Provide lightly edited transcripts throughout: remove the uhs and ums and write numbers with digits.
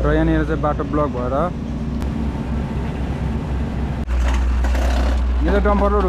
र यहाँनिर चाहिँ बाटो ब्लक भएर यो चाहिँ डम्पर रोड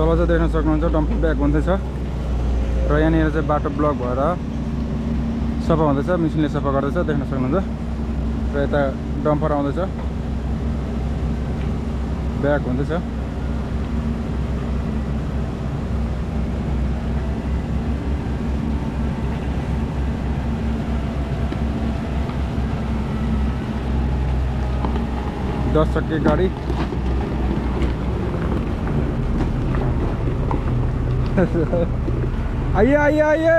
तल चाहिँ देख्न सक्नुहुन्छ डम्पर ब्याक हुँदैछ र यहाँनिर चाहिँ बाटो ब्लक भएर सफा हुँदैछ, मिसिनले सफा गर्दैछ देख्न सक्नुहुन्छ। र यता डम्पर आउँदैछ, ब्याक हुँदैछ। दस चक्के गाडी आइए आइए आइए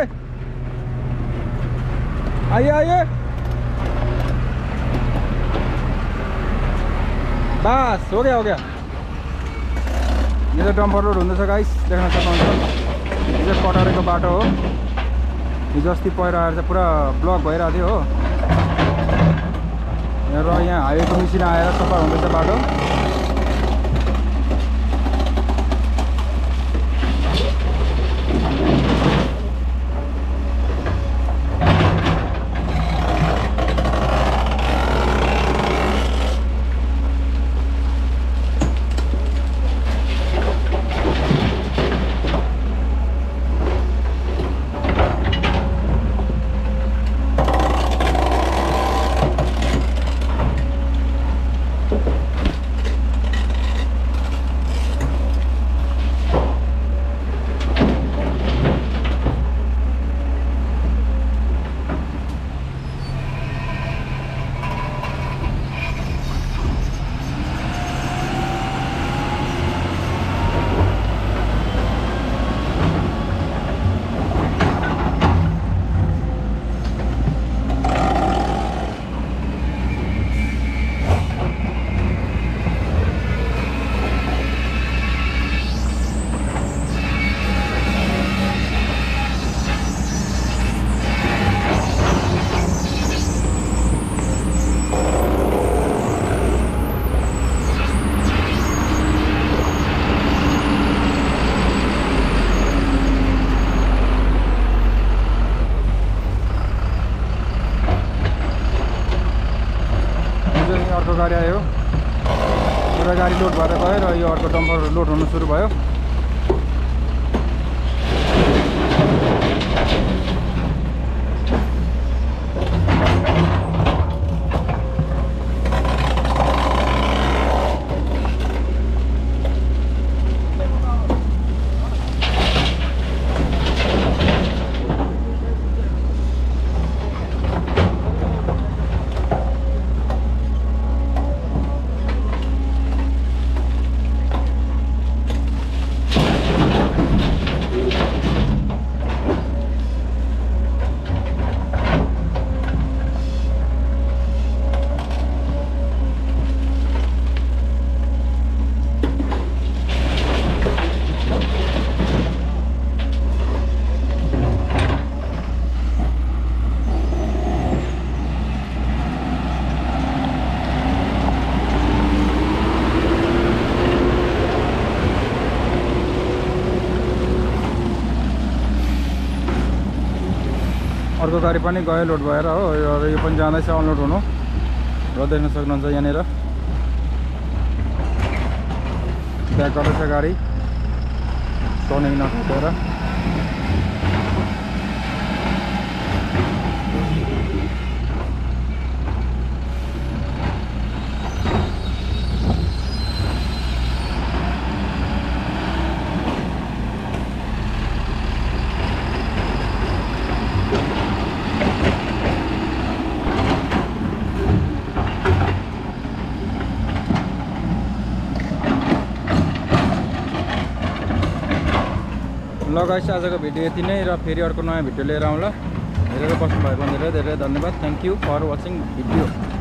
आइए आइए बस हो गया हो गया। यो चाहिँ डम्पर रोड हुँदैछ गाइस, देख्न सक्नुहुन्छ। यो चाहिँ कटारेको बाटो हो। हिजो अस्ति पहिरो आएर चाहिँ पुरा ब्लक भइरहेको थियो हो, र यहाँ हाइवेको मिसिन आएर सफा हुँदैछ बाटो। अर्को गाडी आयो, पुरा गाडी लोड भएर गयो र यो अर्को डम्पर लोड हुनु सुरु भयो। अर्को गाडी पनि गयो लोड भएर हो, र यो पनि जाँदैछ अनलोड हुनु र देख्न सक्नुहुन्छ यहाँनिर ब्याक गर्दैछ गाडी टर्निङ नकाटेर। ल गाइस, आजको भिडियो यति नै, र फेरि अर्को नयाँ भिडियो लिएर आउँला। हेरेर बस्नुभएको धेरै धेरै धन्यवाद। Thank you for watching video.